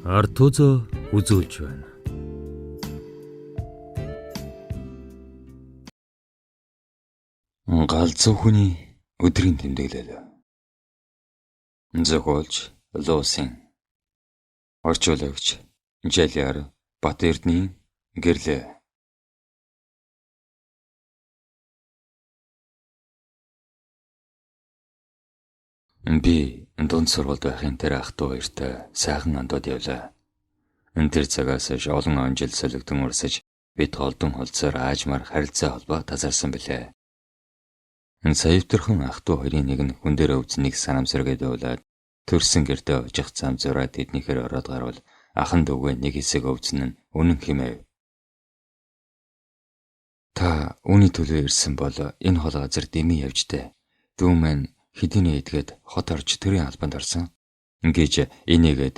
Ард түзөө үзүүлж байна. Галзуу хүний өдрийн тэмдэглэл. Зохиолч Луусын. Орчуулагч Жалиар Батэрдний гэрлээ. Би дунд сургуульд байхын тэр ах トゥ хоёртой сайхан андууд явлаа. Тэр цагаас олон он жил солигдсон урсаж бид холдон холцоор аажмаар харилцаа холбоо тасарсан билээ. Саявтархан ах トゥ хоёрын нэг нь хүн дээр өвцнийг санамсаргээд явуулаад төрсөн гэртээ очих зам зураад тэднийхэр ороод гарвал ахан дүүгээ нэг хэсэг өвцөн нь үнэн хэмэв. Та үүний төлөө ирсэн бол энэ хол газар дэмий явжтэй. Дүү маань хэдийнэ идгээд хот орж төрийн албанд орсон. Ингэж энийгээд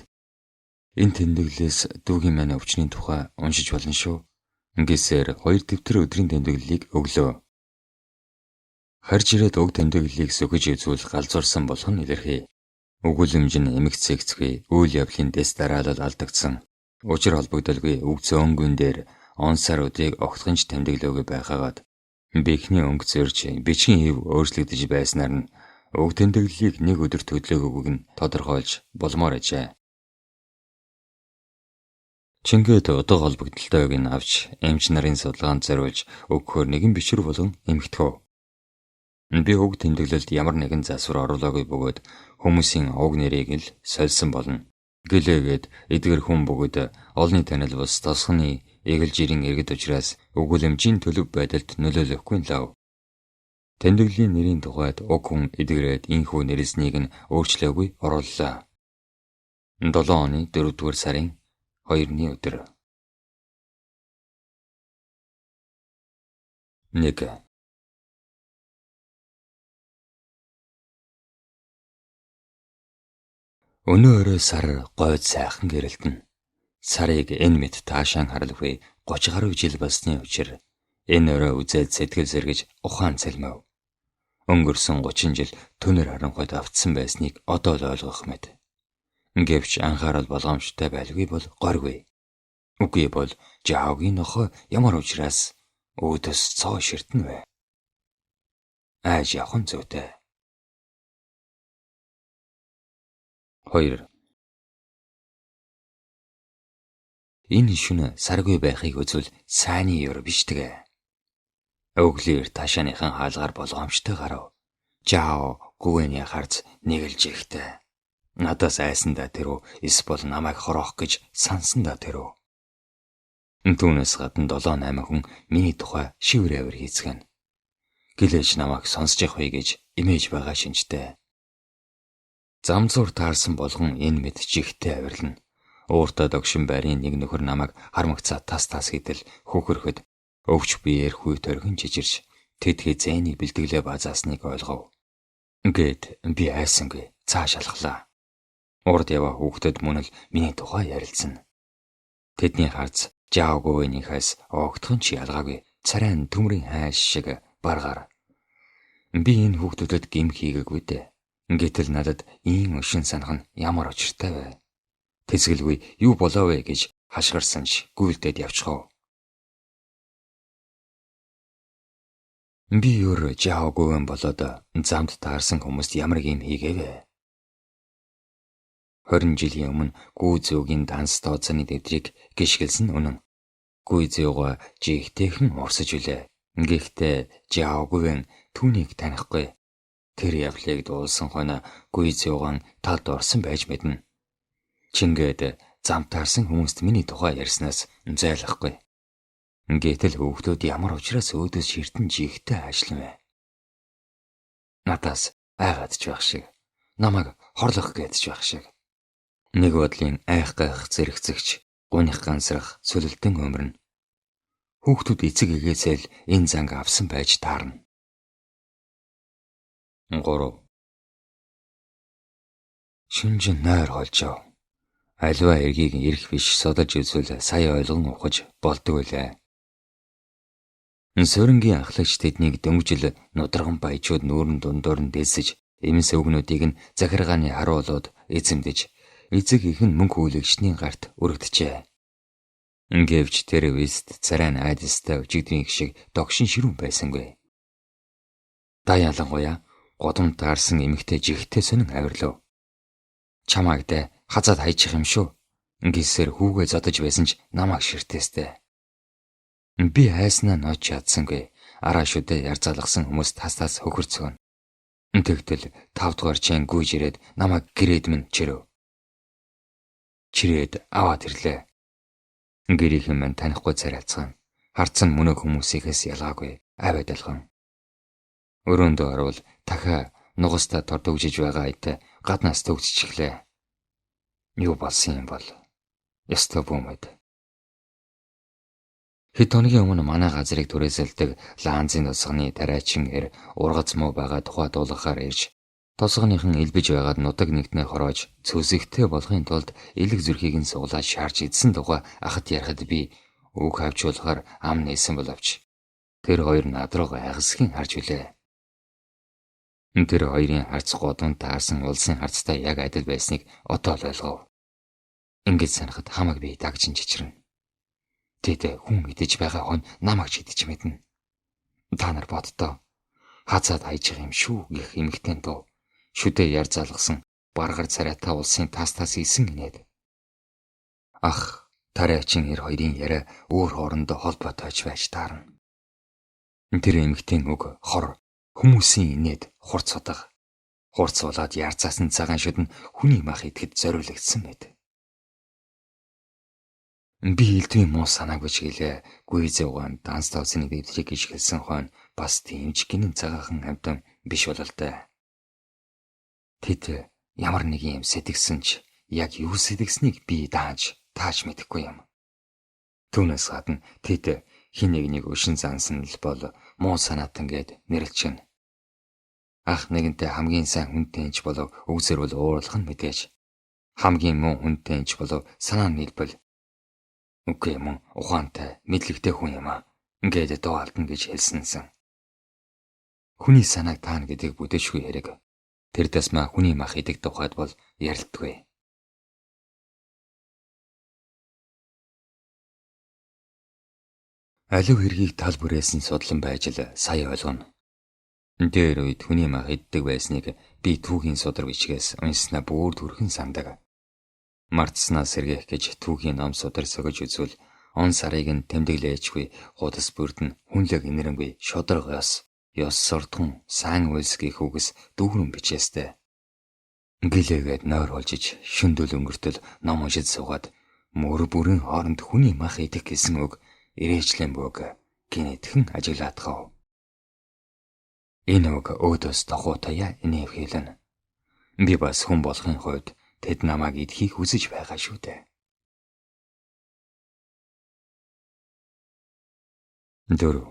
энэ тэмдэглэлээс дүүгийн маань өвчний тухай уншиж болно шүү. Ингэсээр 2 дэвтэр өдрийн тэмдэглэлийг өглөө. Харж ирээд уг тэмдэглэлийг сөхөж үзвэл галзуурсан болох нь илэрхий. Өгүүлэмж нь эмх цэгцгүй, үйл явдлын дэс дараалал алдагдсан. Учир холбогдолгүй үг зөөнгөн дээр он сар өдрийг огтхонч тэмдэглөөгүй байхаагаад бихний өнгө зөрж бичгийн хэв өөрчлөгдөж байснаар нь уг тэмдэглэлийг нэг өдөр төдлөөгөөг нь тодорхойлж болмоор ажээ. Чингээд удаг холбогдолтойг нь авч эмч нарын судалгаанд зориулж өгөхөөр нэгэн бичвэр болон эмгэтгөө. Би уг тэмдэглэлд ямар нэгэн засвар оруулаагүй бөгөөд хүмүүсийн уг нэрийг л сольсон болно. Гэлээгээд эдгээр хүн бүгд олонний танил бус тосгоны эгэлжирийн иргэд учраас өгүүлэмжийн төлөв байдалд нөлөөлөхгүй лав. Тэмдэглэлийн нэрийн тухайд уг хүн эдгээрээд энэхүү нэрснийг нь өөрчлөөгүй орууллаа. 7 оны 4-р сарын 2-ны өдөр. 1. Өнөө өрөө сар гойд сайхан гэрэлтэн. Сарыг энэ мэд таашаан харалгүй 30 гаруй жил болсны учир энэ өрөө үзээд сэтгэл сэргэж ухаан цалмив. Өнгөрсөн 30 жил түнэр харанхуйд автсан байсныг одоо л ойлгох мэд. Гэвч анхаарал болгоомжтой байлгүй бол горгүй. Үгүй бол жаагийн нохой ямар учраас өөдөөс цоо ширтэн вэ? Ааж явхан зүйтэй. 2. Энэ шөнө саргүй байхыг үзвэл сайнны ёр бишдэг. Өглөөр таашааныхан хаалгаар болгоомжтой гарав. Жао гүвэний харц нэгэлж ихтэй. Надаас айсандаа тэрөө эсвэл намайг хороох гэж сансандаа тэрөө. Түүнээс гадна 7-8 хүн миний тухай шиврээвэр хийцгэн. Гэлээж намайг сонсож явах вэ гэж имэж байгаа шинжтэй. Замзуур таарсан болгон энэ мэд жигтэй авирлна. Ууртаа догшин байрын нэг нөхөр намайг хармагцаа тас хийдэл хөхөрөхөд өвч биеэр хүй торгин жижирч тэдхий зэнийг бэлтгэлээ базаасныг ойлгов. Гэт би айсангүй цааш алхлаа. Урд яваа хүүхдэд мөн л миний тухай ярилцсан. Тэдний харц жаагүйнийхээс огтхон ч ялгаагүй царайн төмрийн хайш шиг баргаар. Би энэ хүүхдүүдэд гим хийгээгүй дээ. Гэтэл надад ийм өшин санах нь ямар очиртай вэ? Тэсгэлгүй юу болоо вэ гэж хашгирсанч гүйлдээд явчихав. Би өөр жаагүй болоод замд таарсан хүмүүст ямар гим хийгээвэ? 20 жилийн өмнө гүү зөөгийн данс тооцооны дэвтрийг гიშгэлсэн үнэн. Гүү зөөгөө жигтэйхэн урсаж үлээ. Гэхдээ жаагүй түүнийг танихгүй. Тэр явлыг дуулсан хойно гүй зөөгөн талд орсон байж мэднэ. Чингээд замтаарсан хүмүүст миний тухай ярьснаас зайлахгүй. Гэтэл хүүхдүүд ямар учраас өөдөөс ширтэн жигтэй ажиллана вэ? Надаас айгаад ч байх шиг, намайг хорлох гэж байх шиг. Нэг бодлын айх гайх зэрэгцэгч, гуних гансрах сүлэлтэн өмөрнө. Хүүхдүүд эцэг эгээсэл энэ занг авсан байж таарна. 3. Шинжин нойр холжоо. Альва эргийг ирэх биш содож үзвэл сая ойлгон ухаж болдог үлээ. Сөрөнгийн ахлагч тэднийг дөнгөжл нудраган баячууд нүүрэн дундуур нь дэсэж эмс өвгнүүдийг нь захиргааны харуу болоод эзэмдэж эцэг их нь мөнгө хүлэгчний гарт өргөдөжээ. Ингээвч тэр вист царай найдастай өчигдрийн шиг догшин ширүүн байсангүй. Та ялангуяа годом таарсан эмэгтэй жигтэй сонин авирлав. Чамаагтай хазаад хайчих юм шүү. Ингэсээр хүүгээ зодож байсан ч намайг ширтээстэй. Би хайснаа нууч ядсангүй. Араа шүдэ яр залгасан хүмүүс тас хөхөрцгөн. Тэгтэл 5 дугаар чэн гүйж ирээд намайг гэрээд минь чирв. Чирээд аваад ирлээ. Гэрийнхэн мань танихгүй царайлцгаан. Харцсан мөнөг хүмүүсийнхээс ялгаагүй аваад алган. Өрөөндөө орвол дахиад нугастаа тордогжиж байгаа айтай гаднаас төгсчихлээ. Юу болсон юм бол? Ястай бүүмэд. Хэд хоногийн өмнө манай газрыг түрээсэлдэг лаанзын тосгоны тариачин эр ургац муу байгаа тухай дуулгахаар ирж тосгоныхан элбэж байгаад нутаг нэгтнээ хороож цөсөгтэй болохын тулд элэг зүрхийг нь суглаад шаарч идсэн тухай ахад ярихад би үг хавчуулахаар ам нээсэн боловч тэр хоёр над руу гайхасхийн харж үлээ. Тэр хоёрын харц годон таарсан улсын харцтай яг адил байсныг одоо л ойлгов. Ингэж санахад хамаг би дагжин чичрэн. Тэд хүн идэж байгаа хон намайг ч идэж мэднэ. Та нар боддоо хазаад хайж байгаа юм шүү гэх эмэгтэй дуу. Шүдэ яр залгасан баргар царайтай улсын тас исэн гинэд. Ах, тариачин эр хоёрын яриа өөр хоорондоо холбоотойч байж таарна. Тэр эмэгтэй үг хор хүмүүсийн инээд хурц удаг. Хурц болоод ярцаасан цагаан шүд нь хүний мах идэхэд зориулагдсан байд. Би элдвийн муу санааг бижгэлээ. Гүйзээ угаан данс тавцны дэвтрийг гэж хэлсэн хойно бас тэмж гинэн цагаахан амтан биш бололтой. Тэд ямар нэг юм сэтгсэн ч яг юу сэтгсэнийг би тааж мэдэхгүй юм. Түүнээс гадна тэд хин нэг өшин зансан л бол муу санаатан гэд нэрлэж гэн. Ах нэгэнтэй хамгийн сайн хүнтэйч болов үгзэр бол уурлах нь мэдээж. Хамгийн муу хүнтэйч болов санаа нийлбэл үгүй юм ухаантай мэдлэгтэй хүн юм аа. Ингээд доо алдна гэж хэлсэнсэн. Хүний санааг таана гэдэг бүдэшгүй хэрэг. Тэр тасмаа хүний мах идэг тухайд бол ярилдаггүй. Аливаа хэргийг тал бүрээсэн судлан байж л сая ойлгоно. Дээр үед хүний мах иддэг байсныг би түүхийн судар бичгээс унснаа бүр төрхөн сандаг. Мартснаас сэргэх гэж түүхийн ном судар согож үзвэл он сарыг нь тэмдэглээчгүй худас бүрдэн хүнлэг инэрэнгүй шодрогоос ёс суртахун сайн үйлсгийх үгс дүүрэн бичээстэй. Гэлээгээд нойр олжиж шүндөл өнгөртөл ном уншиж суугаад мөр бүрэн хооронд хүний мах идэх гэсэн үг ирээчлэн бүг гинэтхэн ажиглаадгав. Энэ үг өөдөөс тохуутая инэвхийлэн. Би бас хүн болохын хувьд тэд намайг идэхийг хүсэж байгаа шүү дээ. 4.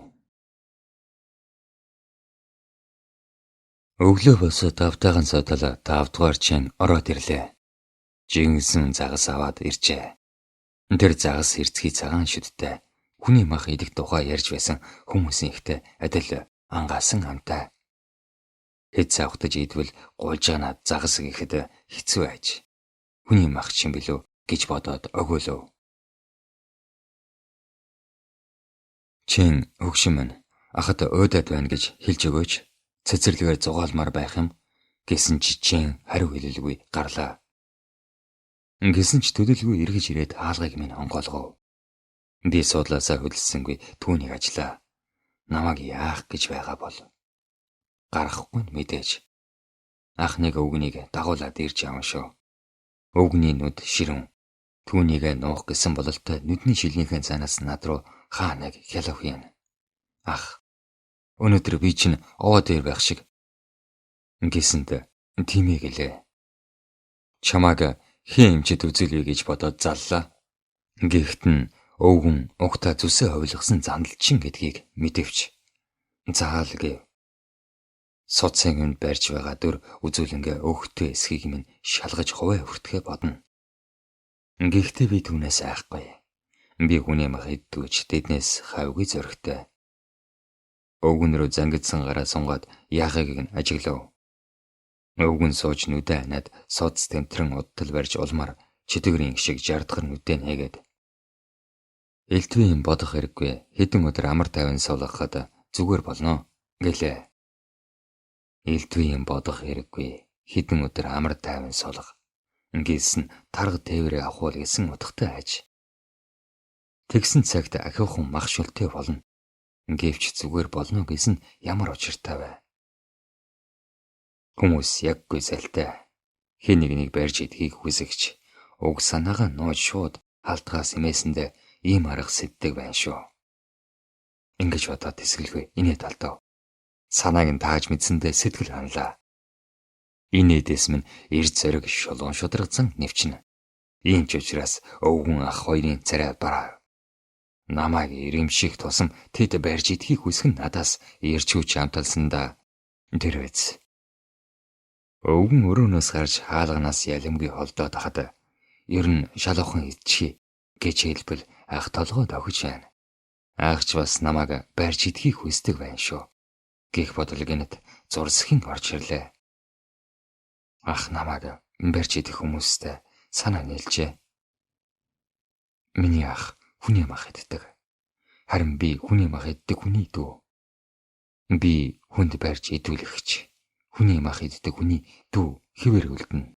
Өглөө босоод давтайхан содол 5 дугаар чэн ороод ирлээ. Жинсэн загас аваад иржээ. Тэр загас хэрцгий цагаан шүдтэй хүний мах идэх тухай ярьж байсан хүмүүсийн ихтэй адил ангаасан амтай. Хэд цавхтаж идвэл гулжаанаад загас гэхэд хэцүү айж. Хүний мах чинь билүү гэж бодоод өгөөлөв. Чин хөгшин минь ахад өөдөд байна гэж хэлж өгөөч. Цэцэрлэгээр зугаалмаар байх юм гэсэн чи чин хариу хэлэлгүй гарлаа. Гэсэн ч төдөлгүй эргэж ирээд хаалгыг минь онгоолгов. Би судлаасаа хөдөлсөнгүй түүнийг ажлаа. Намайг яах гэж байгаа бол гарахгүй мэдээж. Ах нэг өвгнийг дагуулад ирж явна шүү. Өвгний нүд ширүүн. Түүнийг нуух гэсэн бололтой нүдний шилнийхэн цаанаас над руу хаа нэг хялав хийн. Ах, өнөөдөр би чинь овоо дээр байх шиг. Гэсэнд тиймээ гэлээ. Чамааг хэн эмчэд үзүүлье гэж бодоод заллаа. Гэхдээ нь өвгөн угтаа зүсээ хувилгасан зандалчин гэдгийг мэдээвч. Заал гэв. Суцын юм барьж байгаа дүр үзүүлэнгээ өөхтэй эсхийг минь шалгаж хуваа хүртгэ бодно. Гэхдээ би түүнээс айхгүй. Би хүний мах иддгүүч тэднээс хавгүй зөрөгтэй. Өвгөн рүү зангидсан гараа сунгаад яахыг нь ажиглав. Өвгөн сууж нүдэ ханаад содс тэмтрэн удтал барьж улмаар читгэрийн шиг жардгар нүдэ нээгээд элтвийн бодох хэрэггүй хэдэн өдөр амар тайван суулгахад зүгээр болно гэлээ. Элтвийн бодох хэрэггүй хэдэн өдөр амар тайван суулгах. Ингэсэн тарга тээврээ авахул гэсэн утгатай аж. Тэгсэн цагт ахиухан мах шүлтэй болно. Гэвч зүгээр болно гэсэн ямар учиртай вэ? Хүмүүс яггүй залтай. Хэн нэгнийг барьж идэхийг хүсэгч уг санаагаа нууж шууд алдгаас имээсэндээ ийм арга сэддэг байна шүү. Ингэж бодоод тэсгэлгүй инээ талдав. Санааг нь тааж мэдсэндээ сэтгэл ханлаа. Энэ эдэс минь эрд зориг шулуун шударгацсан нэвчнэ. Ийм ч учраас өвгөн ах хоёрын царай бараа. Намайг ирэмших тусам тэд барьж идэхийг хүсгэн надаас ирчүүч амталсандаа тэр үз. Өвгөн өрөөнөөс гарч хаалганаас ялимгүй холдоод хахад ер нь шалуухан идчихье гэж хэлбэл ах толгой давхиж байна. Агч бас намайг барьж идэхийг хүсдэг байна шүү. Гэх бодлогынэт зурсхийн орж ирлээ. Ах намайг барьж идэх хүмүүстэй санаа нийлжээ. Миний ах хүний мах иддэг. Харин би хүний мах иддэг хүний дүү. Би хүнд барьж идүүлэгч. Хүний мах иддэг хүний дүү хэвээр үлдэнэ.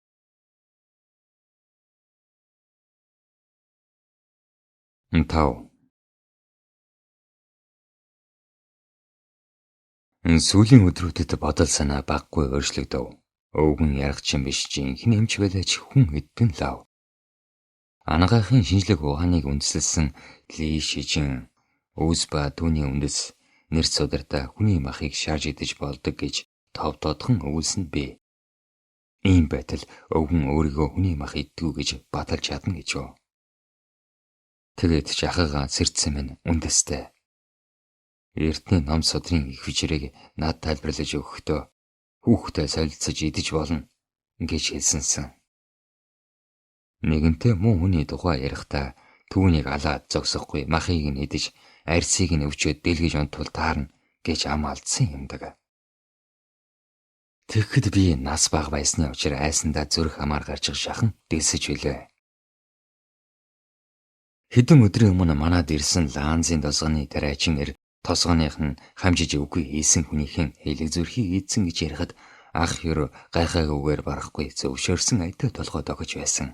Тав. Сүүлийн өдрүүдэд бодол санаа баггүй өөрчлөгдөв. Өвгөн яргачин биш жинхэнэ эмч байлаач хүн эддэн лав. Ангаахын шинжлэх ухааныг үндэслэсэн Ли Шижин үс ба түүний үндэс нэр сударта хүний махыг шарж идэж болдог гэж товдоодхон өгүүлсэн бэ. Ийм байтал өвгөн өөрийгөө хүний мах иддгүү гэж баталж чадна гэж юу. Тэгээд ч ахыгаа сэрдсэн минь үндэстэй. Эртний ном содрын их хүчрээг над тайлбарлаж өгөхдөө хүүхдээ солилцож идэж болно гэж хэлсэнсэн. Нэгэнтээ муу хүний тухай ярихдаа түүнийг алаад зогсохгүй махыг нь идэж арьсыг нь өвчөөд дэлгэж онтвол таарна гэж ам алдсан юмдаг. Тэгэхэд би нас бага байсны учраас айсандаа зүрх хамаар гарч шахан дэлсэж билээ. Хэдэн өдрийн өмнө манад ирсэн Ланзын тосгоны тариачин эр тосгоных нь хамжиж өггүй хийсэн хүнийхэн хэлэг зүрхийг ийдсэн гэж ярихад ах ёр гайхаагүйгээр барахгүй зөвшөөрсөн айтай толгой догож байсан.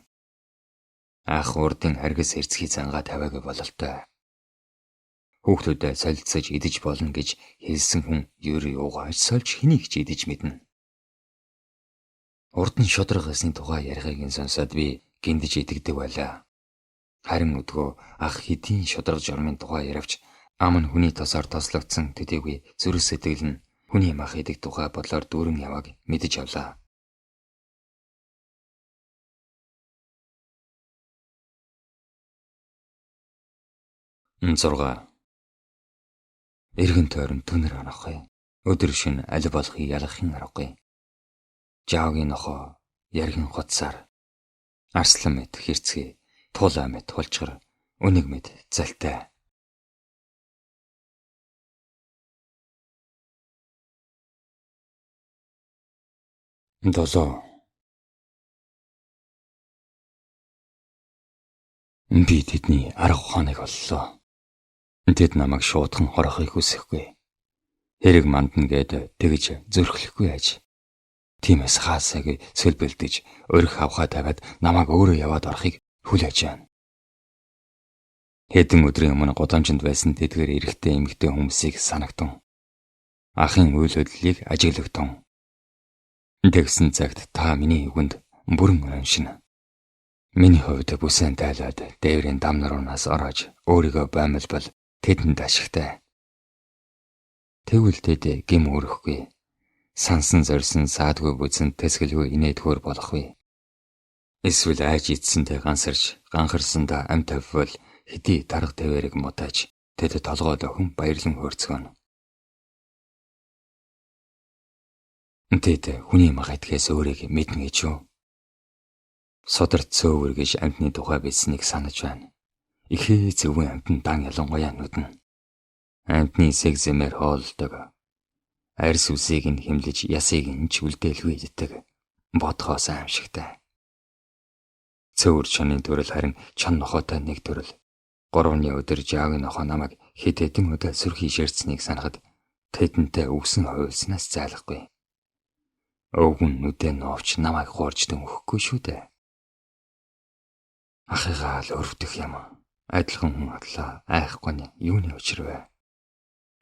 Ах урдын харгас эрцгий зангаа тавиагүй бололтой. Хүүхдүүдэд солилцож идэж болно гэж хэлсэн хүн ёр юугаач сольж хэнийг ч идэж мэднэ. Урд нь шударгасны тухай ярихыг нь сонсоод би гиндэж идэгдэг байлаа. Харин өдгөө ах хэдийн шударга журмын тухай яриавч ам нь хүний тосоор тослогдсон төдийгүй зүрх сэтгэл нь хүний мах идэх тухай бодлоор дүүрэн явааг мэдэж авлаа. Зурга. Эргэн тойрон түнэр анахгүй. Өдөр шөнө аль болохыг ялгахын аргагүй. Жаагийн нохоо яргин хоцсаар. Арслан мэт хэрцгий, туулаа мэт тулчгар, өнөг мэт залтай. Долоо. Би тэдний арга ухааныг оллоо. Тэд намайг шуудхан хорохыг хүсэхгүй. Хэрэг мандна гээд тэгж зөрхлөхгүй аж. Тиймээс хаасаагүй сөлбөлдөж өрх авхаа тавиад намайг өөрөө яваад орохыг хүлээж байна. Хэдэн өдрийн өмнө гудамжинд байсан тэдгээр эрэгтэй эмэгтэй хүмүүсийг санагтун. Ахын үйл хөдлөлийг ажиглагдсан. Тэгсэн цагт та миний үгэнд бүрэн уншина. Миний хувьд бүсэн тайлаад дээврийн дам наруунаас орож өөрийгөө баймалбал тэдэнд ашигтай. Тэгвэл тэд гим өрөхгүй. Сансан зорьсон саадгүй бүзэн тэсгэлгүй инээдгүүр болохгүй. Эсвэл айж идсэнтэй гансарч ганхарсандаа ам тавьвал хэдий дарга тавиарыг мутааж тэд толгой охин баярлан хөөрцгөнө. Тэд хүний мах идэхээс өөрийг мэднэ гэж юу? Содорт цөөвөр гэж амьтны тухай бичсэнийг санаж байна. Ихээ зөвхөн амьтан дан ялангуяа нүднэ. Амьтны сэг зэмээр хоолдог. Арьс үсийг нь хэмлэж ясыг нь ч үлдээлгүй иддэг. бодхоос аимшигтай. Цөөр чонын төрөл харин чон нохоотой нэг төрөл. 3-ны өдөр жаагийн нохоо намайг хэд хэдэн удаа сүрхий ширцнийг санахад тэдэнтэй үгсэн хуйлснаас зайлахгүй. Өвгөн нүдэн новч намайг хуурж дөнгөхгүй шүү дээ. Ахыгаа л өрөвдөх юм. Адилхан хүн атлаа айхгүй нь юуны учир вэ?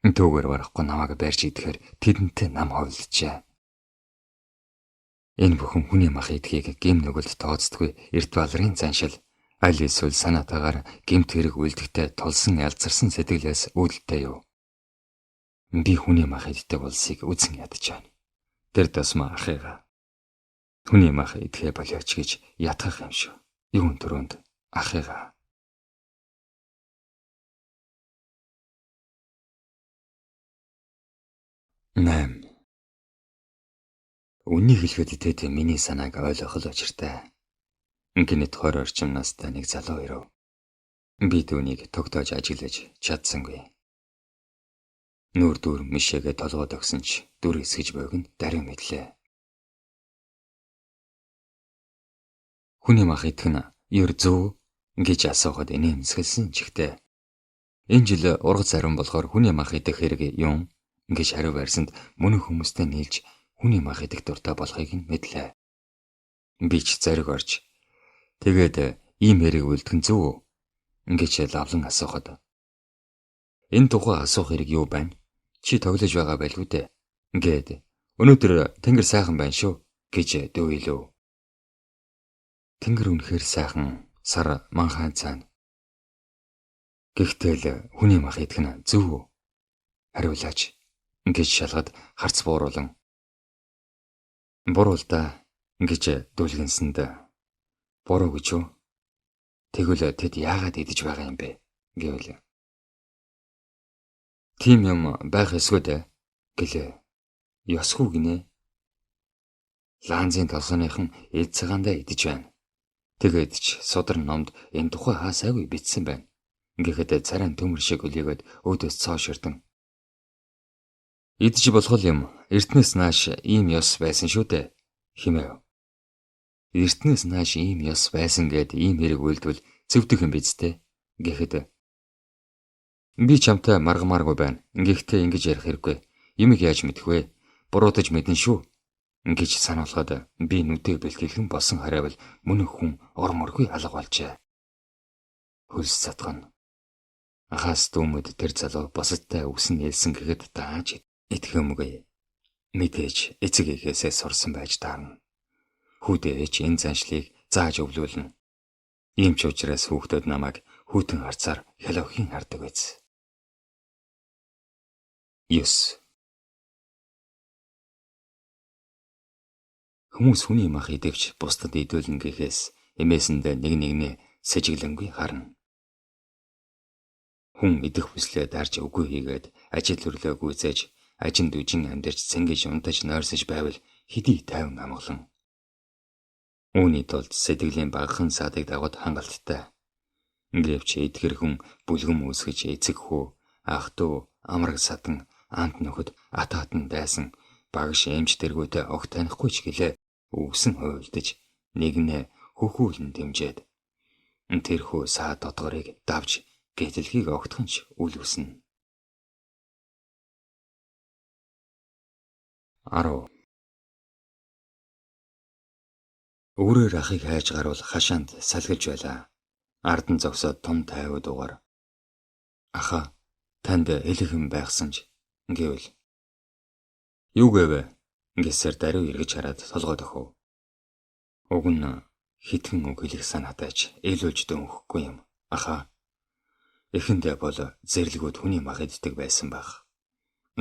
Түүгээр барахгүй намайг барьж идэхээр тэдэнтэй нам хойлджээ. Энэ бүхэн хүний мах идхийг гим нүгэлд тооцдгүй эрт балрын заншил, аль эсвэл санаатаагаар гимт хэрэг үлдэхтэй тулсан ялзарсан сэтгэлээс үүдэлтэй юу? Би хүний мах иддэг болсыг үзэн ядаж байна. Тэр тасмаа ахыгаа. Хүний мах идэхэ болооч гэж ятгах юм шүү. Юун төрөнд ахыгаа. Нэм. Үнийг хэлэхэд тэд миний санааг ойлгох л учиртай. Гинэт 20 орчим настай нэг залуу ирв. Би түүнийг тогтоож ажиглаж чадсангүй. Нүүр дүр мишээгээ толгойд огсон ч дүр эсгэж богино дарин мэдлээ. Хүний мах идэх нь ер зөв гэж асуухад инээмсэглсэн чихтэй. Энэ жил ургац ариун болохоор хүний мах идэх хэрэг юм гэж хариу барьсанд мөн хүмүүстэй нийлж хүний мах идэх дуртай болохыг нь мэдлээ. Би ч зариг орж тэгээд ийм хэрэг үлдэх нь зөв гэж лавлан асуухад энэ тухай асуух хэрэг юу байна? Чи тоглож байгаа байлгүй дээ. Гээд өнөөдөр тэнгэр сайхан байна шүү гэж дөөйлөө. Тэнгэр үнэхээр сайхан, сар манхан цаана. Гэхдээ л хүний мах идэх нь зөв хариулаач гэж шалгад харц бууруулан. Буруу л да гэж дүлгэнсэнд буруу гэж юу? Тэгвэл тэд яагаад идэж байгаа юм бэ гэвэл. Тийм юм байх эсгүй дээ гэлээ. Ёсгүй гинэ. Ланзын толгойнхан эд цагаандаа идэж байна. Тэгээд ч судар номд энэ тухай хаасаагүй бичсэн байна. Гэхдээ царайн төмөр шиг үлээгээд өөдөөс цоо ширтэн. Идэж болох юм эртнээс нааш ийм ёс байсан шүү дээ хэмэв. Эртнээс нааш ийм ёс байсан гэд ийм хэрэг үйлдвэл зөвдөх юм биз дээ гэхэд би чамтай маргамааргүй байна. Гэхдээ ингэж ярих хэрэггүй. Юмыг яаж мэдэх вэ? Буруутаж мэднэ шүү гэж сануулхад би нүдээ бэлгэлэн босон харайвал мөн хүн орморгүй алга болжээ. Хөлс цатгана. Ахаас дүүмэд тэр залуу босоттой үгсэн хэлсэн гэхэд дааж итгэх юмгүй. Мэдээж эцэг эхээсээ сурсан байж таарна. Хүүдээ ч энэ заншлыг зааж өвлүүлнэ. Ийм ч учраас хүүхдүүд намайг хүүтэн харцаар хяловхийн хардаг биз. 9. Хүмүүс хүний мах идэвч бусдад идүүлнэ гэхээс эмээсэндээ нэгнээ сэжиглэнгүй харна. Хүн идэх хүслээ дарж үгүй хийгээд ажил хөрлөө гүйцээж ажин дүжин амьдарч цэнгэж унтаж нойрсож байвал хэдий тайван амгалан. Үүний тулд сэтгэлийн багахан садыг дагууд хангалттай. Гэвч эдгэр хүн бүлгэм үүсгэж эцэг хүү, ах дүү, амраг садан, ант нөхөд атаатан дайсан багш эмч тэргүүтэй огт танихгүй ч гэлээ үгсэн хуйлдаж нэгнээ хөхүүлэн дэмжээд тэрхүү саад дотгорыг давж гэтлэхийг огтхонч үл үснэ. 10. Өөрөөр ахыг хайж гарвал хашаанд салгиж байлаа. Ардан зогсоод том тайвуу дуугаар аха танд хэлэх юм байхсанж гэвэл юу гэвэ гэсээр даруй эргэж хараад толгой дөхөв. Уг нь хитгэн үг хэлэх санаатайч ээлүүлж дөнгөхгүй юм. Аха эхэндээ бол зэрлэгүүд хүний мах иддэг байсан баг.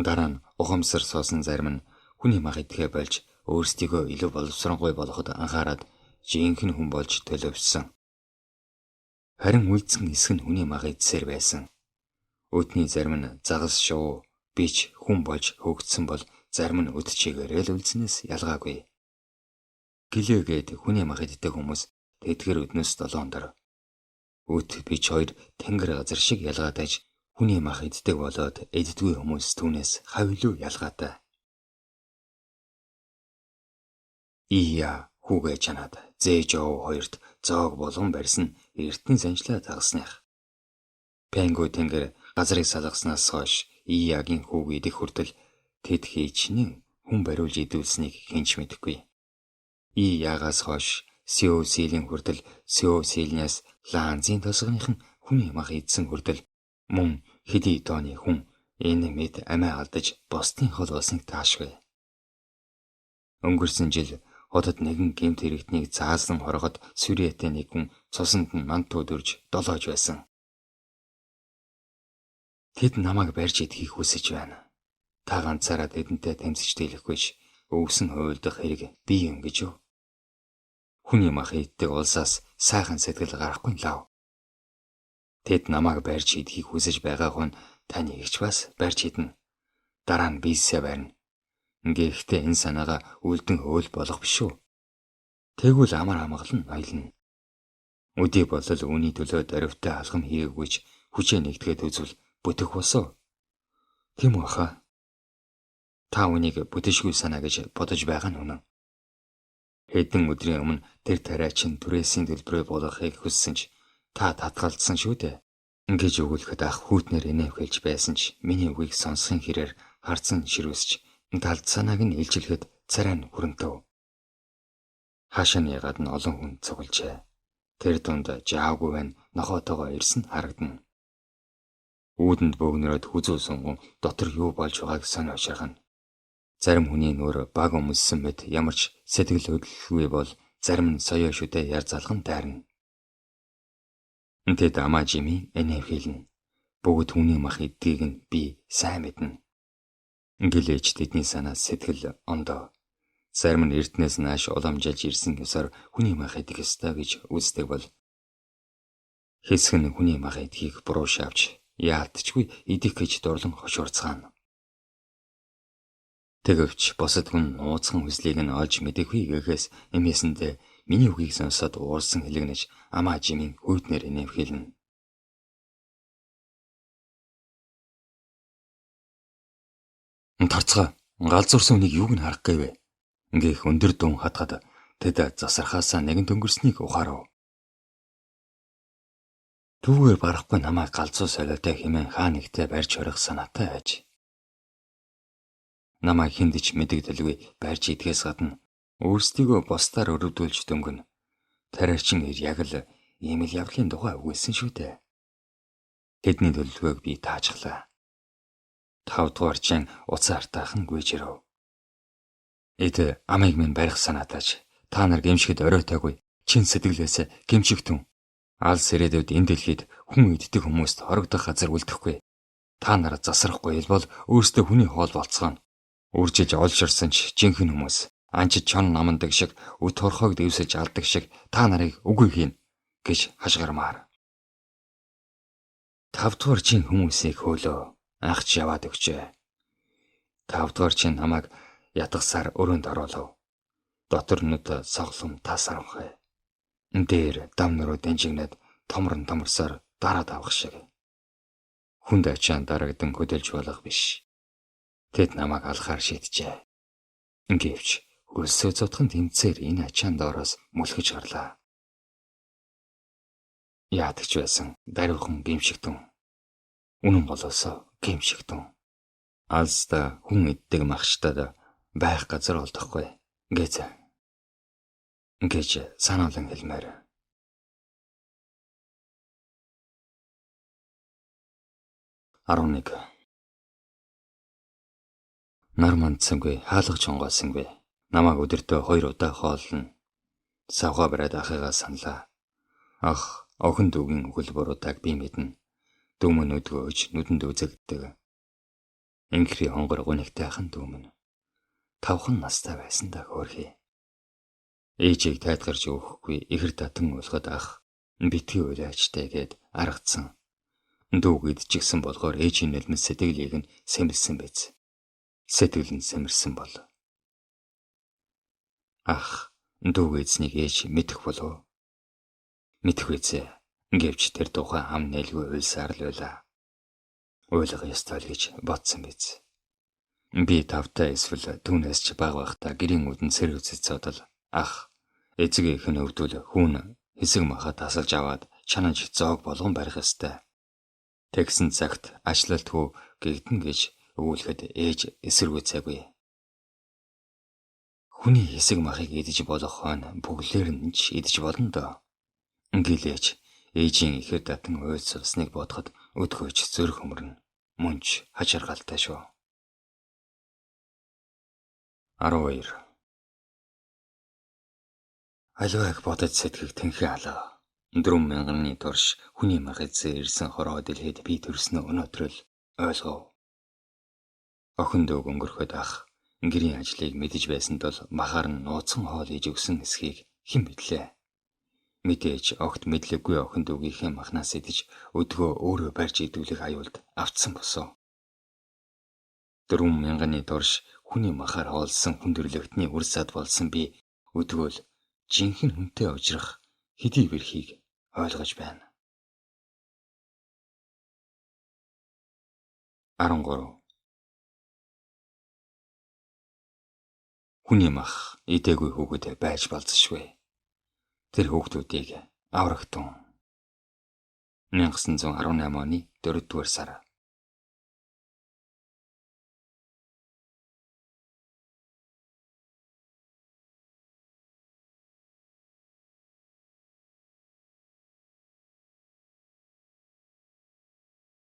Дараа нь ухамсар суусан зарим нь хүний мах идэхэ болж өөрсдийгөө илүү боловсронгуй болгоход анхаарад жинхэнэ хүн болж төлөвшсөн. Харин үлдсэн эсэх нь хүний мах идсээр байсан. Өдний зарим нь загас шуу бич хүн болж хөгжсөн бол зарим нь өд чигээрэл үлдснээс ялгаагүй. Гэлээгээд хүний мах иддэг хүмүүс тэдгэр өднөөс 7 дор. Өд бич хоёр тэнгэр газар шиг ялгаадаж хүний мах иддэг болоод эддгүй хүмүүс түүнээс хавь илүү ялгаатай. Ия хүүгээ чанаад зээж ов хоёрт зоог болгон барьсан эртний занжлаа дагасных. Пенго тэнгэр газрыг салгаснаас хойш Иягийн хүүг идэх хүртэл тэд хийчнэн хүн бариулж идүүлсэнийг хинч мэдэхгүй. Ияагаас хойш Сео силийн хүртэл Сео силнээс Ланзын тосгоныхан хүний мах идсэн хүртэл мөн хэдий тооны хүн энэ мэд амиа алдаж босдын хол болсныг таашгүй. Өнгөрсөн жил хотод нэгэн гэмт хэрэгтнийг заасан хоргод Сүриэтэй нэг хүн цусанд нь мантуу дөрж долоож байсан. Тэд намайг барьж идэхийг хүсэж байна. Та ганцаараа тэдэнтэй тэмцэж дийлэхгүйч өвсөн хуйлдах хэрэг бий юм гэж юу? Хүний мах иддэг улсаас сайхан сэтгэл гарахгүй лав. Тэд намайг барьж идэхийг хүсэж байгааг нь таны ихч бас барьж идэнэ. Дараа нь бийсээ барина. Гэхдээ энэ санаагаа үлдэн хөөл болох биш үү? Тэгвэл амар амгалан аялна. Өдий болол үүний төлөө дөрвтэй алхам хийгээгүй ч хүчээ нэгтгээд үзвэл бүтэх босоо. Тийм үү хаа? Та үнийг бүтэшгүй санаа гэж бодож байгаа нь үнэн. Хэдэн өдрийн өмнө тэр тариачин түрээсийн төлбөрөө болгохыг хүссэн ч та татгалзсан шүү дээ. Ингэж өгүүлэхэд ах хүүтнэр инэвхэлж байсан ч миний үгийг сонсохын хэрээр харцсан ширүүсч талд санааг нь илчилгээд царай нь хүрэнтэв. Хаашааны гадна олон хүн цуглжээ. Тэр дунд жаагүй байна нохоотойгоо ирсэн харагдана. Үүдэнд бөөгнөрөд хүзүү сунган дотор юу болж байгааг сонь очирхана. Зарим хүний нүүр баг өмссөн мэт ямарч сэтгэл хөдлөлгүй бол зарим нь соёо шүдэ яр залган дайрна. Тэд амаа жими энэвхэлнэ. Бүгд хүний мах иддгийг нь би сайн мэднэ. Ингэлээч тэдний санаа сэтгэл ондоо. Зарим нь эртнээс нааш уламжилж ирсэн ёсоор хүний мах идэх ёстой гэж үздэг бол хэсэг нь хүний мах идхийг буруу шавж яалтчгүй идэх гэж дурлан хошуурцгаана. Тэгвч босод хүн нууцхан хүслийг нь олж мэдэхгүй гэхээс эмээсэндээ миний үгийг сонсоод уурсан хэлэгнэж амаа жимийн хүйднэр инэвхэлнэ. Тарцгаа галзуурсан үнийг юуг нь харах гээвэ? Инgeх өндөр дүн хатгад тэд засархаасаа нэгэн өнгөрснийг ухаарав. Түүгээр барахгүй намайг галзуу солиотой хэмээн хаа нэгтээ барьж хорих санаатай аж. Намайг хиндэж мэдэгдэлгүй барьж идэхээс гадна өөрсдийгөө бусдаар өрөвдүүлж дөнгөн. Тариачин яг л ийм л явдлын тухай үгүйсэн шүү дээ. Тэдний төлөвлөгөөг би таажглаа. 5 дугаар чин уцаа артаахан гүйжирв. Эд амийг минь барих санаатаач та нар гэмшихэд оройтойгүй чин сэтгэлээс гэмшигтэн. Алс ирээдүйд энэ дэлхийд хүн иддэг хүмүүст хорогдох газар үлдэхгүй. Та нар засрахгүй бол өөрсдөө хүний хоол болцгоно. Үржиж олширсан ч жинхэнэ хүмүүс анчид чон намандаг шиг үт хорхоог дэвсэж алдаг шиг та нарыг үгүй хийн гэж хашгирмаар. 5 дугаар чин хүмүүсийг хөөлөө ахч яваад өгчээ. 5 дугаар чин намайг ятгасаар өрөөнд оруулав. Дотор нүд соглом тасаранхай. Дээр дам нуруу дэнжигнээд томорсоор дараад авах шиг. Хүнд ачаан дарагдан хөдөлж болох биш. Тэд намайг алхаар шийджээ. Ингээвч өлсөө зутхан тэмцээр энэ ачаан доороос мүлхэж гарлаа. Яадагч байсан даруйхан гимшигтэн. Үнэн болоосоо гимшигтэн. Алста хүн иддэг махчтад байх газар олдохгүй. Гэж санаалан хэлмээр. 11. Нар мандсангүй хаалга чонгоосангүй. Намайг өдөртөө 2 удаа хоолно. Савга бариад ахыгаа саналаа. Ах, охин дүүгийн хөл буруудаг би мэднэ. Дүүмэн өдгөөж нүдэнд үзэгддэг. Инхри хонгор гунигтай ахын дүүмэн. 5 настай байсан да хөөрхий. Ээжийг тайлгарч өгөхгүй ихэр татан уулгад ах битгий уйлаачтай гээд аргацсан. Дүүг идчихсэн болохоор ээжийн нэлмэс сэтгэлийг нь сэмэлсэн биз. Сэтгэл нь сэмэрсэн бол. Ах, дүүг эзнийг ээж мэдэх болов. Мэдэх үзээ. Гэвч тэр тухай хам нэлгүй уйлсаар л байлаа. Уйлах ёстой л гэж бодсон биз. Би тавтай эсвэл түүнээс ч бага байхдаа гэрийн үдэн сэр үзэж цодол Ах, эцэг их нь өвдвөл хүүн хэсэг махаа тасалж аваад чанаж зоог болгон барих ёстой. Тэгсэн цагт ачлалтгүй гэгдэн гэж өгүүлэхэд ээж эсэргүүцээгүй. Хүний хэсэг махыг идэж болох хойно бүглээр нь ч идэж болно доо. Гэлээч ээжийн ихэр татан уйлсалсныг бодоход өдгөөж зөрөх өмөрнө. Мөнч хачиргалтай шүү. 12. Аливаа их бодож сэтгэх тэнхээ алга. 4,000-ны турш хүний мах эзээ ирсэн хороо дэлхийд би төрснө өнөөдрөл ойлгов. Охин дүүг өнгөрөхөд ах гэрийн ажлыг мэдэж байсанд бол махаар нь нууцхан хоол иж өгсөн эсхийг хэн мэдлээ. Мэдээж огт мэдлэггүй охин дүүгийнхээ махнаас идэж өдгөө өөрөө барьж идүүлэх аюулд автсан босов. 4,000-ны турш хүний махаар хоолсон хүндрэлтний үр сад болсон би өдгөөл жинхэнэ хүнтэй ужрах хэдий бэрхийг ойлгож байна. 13. Хүний мах идээгүй хүүхэд байж болзошгүй. Тэр хүүхдүүдийг аврагтун. 1918 оны 4-р сар.